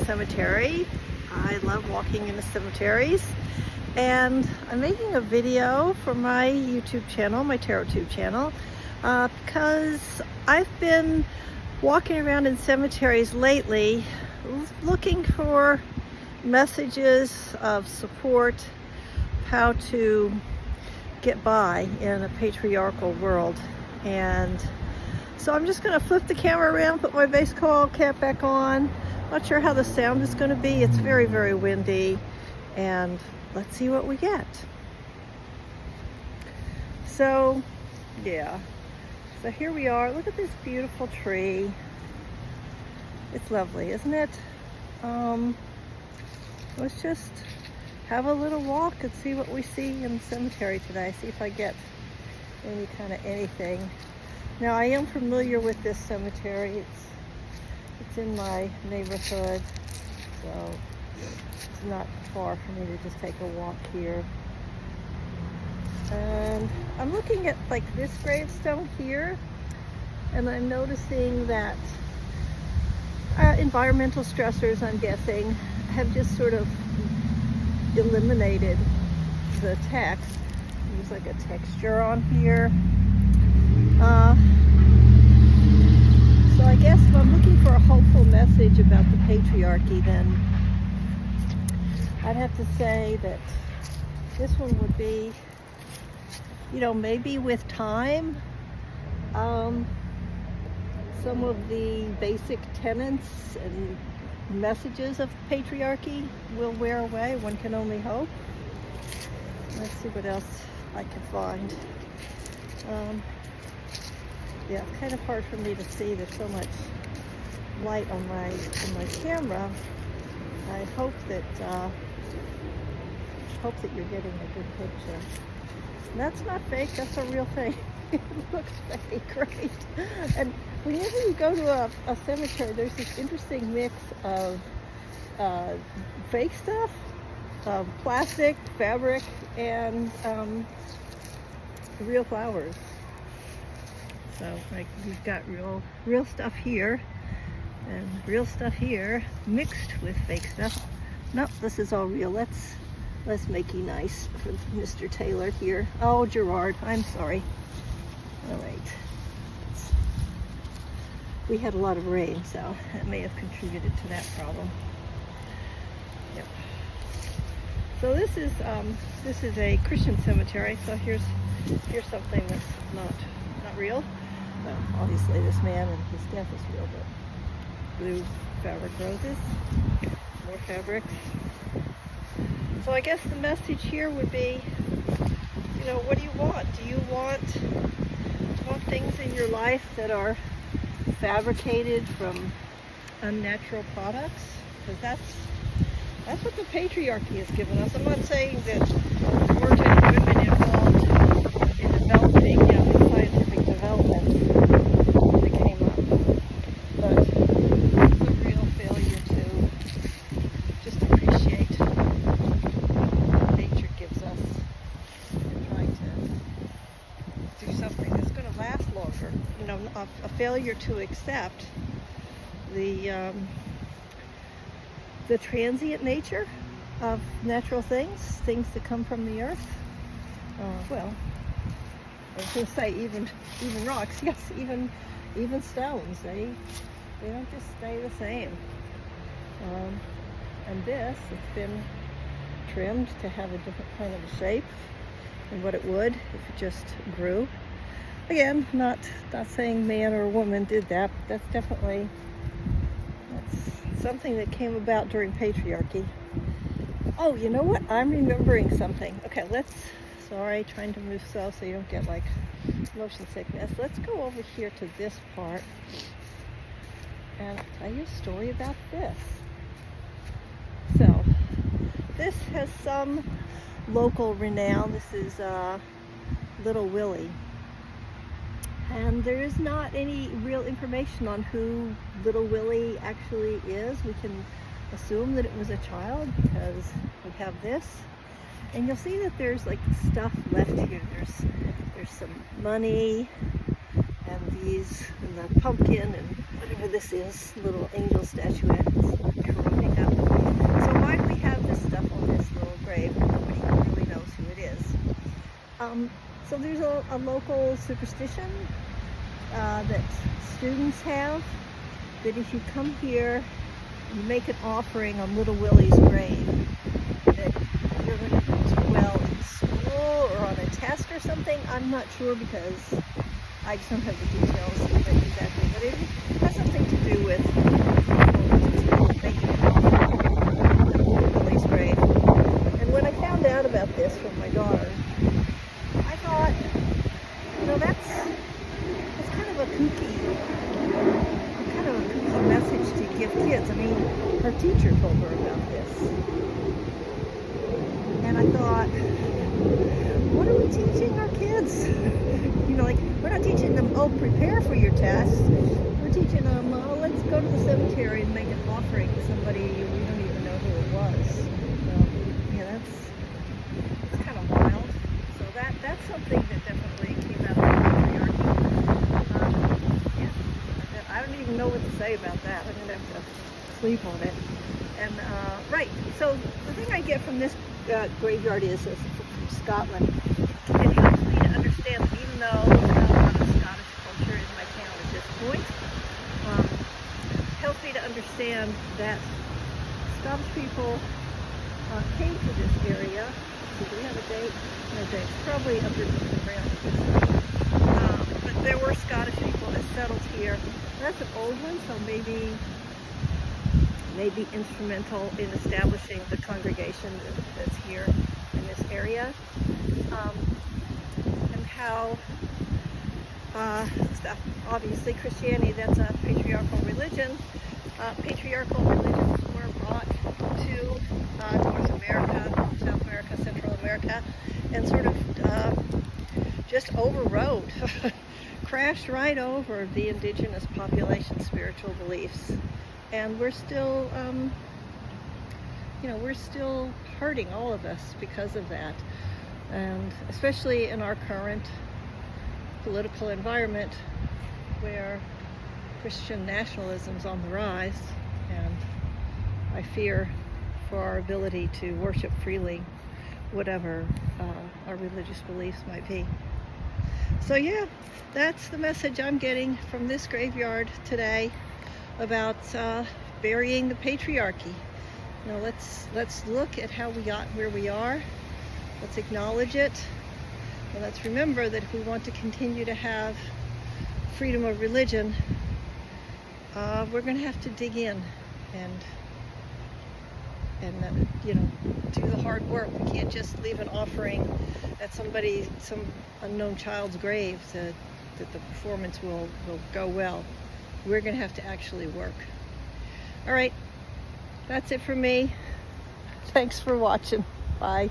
the cemetery. I love walking in the cemeteries, and I'm making a video for my YouTube channel, my TarotTube channel, because I've been walking around in cemeteries lately looking for messages of support, how to get by in a patriarchal world. And so I'm just going to flip the camera around, put my baseball cap back on. Not sure how the sound is going to be. It's very, very windy, and let's see what we get. So yeah, so here we are. Look at this beautiful tree. It's lovely, isn't it? Let's just have a little walk and see what we see in the cemetery today. See if I get any kind of anything. Now, I am familiar with this cemetery. It's in my neighborhood, so it's not far for me to just take a walk here. And I'm looking at like this gravestone here, and I'm noticing that environmental stressors, I'm guessing, have just sort of eliminated the text. There's like a texture on here. So I guess if I'm looking for a hopeful message about the patriarchy, then I'd have to say that this one would be, you know, maybe with time, some of the basic tenets and messages of patriarchy will wear away. One can only hope. Let's see what else I can find. Yeah, it's kind of hard for me to see. There's so much light on my camera. I hope that you're getting a good picture. And that's not fake. That's a real thing. It looks fake, right? And whenever you go to a cemetery, there's this interesting mix of fake stuff, plastic, fabric, and real flowers. So like we've got real stuff here and real stuff here mixed with fake stuff. Nope, this is all real. Let's make you nice for Mr. Taylor here. Oh, Gerard, I'm sorry. All right. We had a lot of rain, so that may have contributed to that problem. Yep. So this is a Christian cemetery. So here's something that's not real. Well, obviously this man and his death is real, but blue fabric roses, more fabrics. So I guess the message here would be, you know, what do you want? Do you want things in your life that are fabricated from unnatural products? Because that's what the patriarchy has given us. I'm not saying that there weren't any women involved in developing, you know, the scientific development that came up, but it's a real failure to just appreciate what nature gives us and trying to do something that's going to last longer. You know, a failure to accept the transient nature of natural things that come from the earth. Well, I was going to say even rocks, yes, even stones. They don't just stay the same. And it's been trimmed to have a different kind of a shape than what it would if it just grew. Again, not saying man or woman did that, but that's something that came about during patriarchy. Oh, you know what? I'm remembering something. Okay, sorry, trying to move slow so you don't get like motion sickness. Let's go over here to this part and I'll tell you a story about this. So, this has some local renown. This is Little Willie. And there is not any real information on who Little Willie actually is. We can assume that it was a child because we have this. And you'll see that there's like stuff left here. There's some money and the pumpkin and whatever whatever this is, little angel statuette. It's corroding up. So why do we have this stuff on this little grave? Nobody really knows who it is. So there's a local superstition that students have, that if you come here, you make an offering on Little Willie's grave, that you're going to do well in school or on a test or something. I'm not sure because I just don't have the details of it exactly, but it has something to do with making an offering on Little Willie's grave. And when I found out about this from my daughter, I thought, that's kind of a kooky message to give kids. I mean, her teacher told her about this. And I thought, what are we teaching our kids? We're not teaching them, prepare for your test. We're teaching them, let's go to the cemetery and make an offering to somebody we don't even know who it was. That's kind of wild. So that's something that definitely came out of the patriarchy. I don't even know what to say about that. I'm going to have to sleep on it. And, right, so the thing I get from this graveyard is from Scotland. It helps me to understand that even though there's not a lot of Scottish culture in my town at this point, helps me to understand that Scottish people came to this area. Do we have a date? No date. It's probably around this. But there were Scottish people that settled here. That's an old one, so maybe instrumental in establishing the congregation that's here in this area. And how, obviously Christianity, that's a patriarchal religion. Patriarchal religions were brought to North America, South America, Central America, and sort of just overrode, crashed right over the indigenous population's spiritual beliefs. And we're still, we're still hurting, all of us, because of that. And especially in our current political environment where Christian nationalism's on the rise, and I fear for our ability to worship freely, whatever our religious beliefs might be. So yeah, that's the message I'm getting from this graveyard today about burying the patriarchy. Let's look at how we got where we are. Let's acknowledge it, and let's remember that if we want to continue to have freedom of religion, we're going to have to dig in and do the hard work. We can't just leave an offering at some unknown child's grave that the performance will go well. We're going to have to actually work. All right, that's it for me. Thanks for watching. Bye.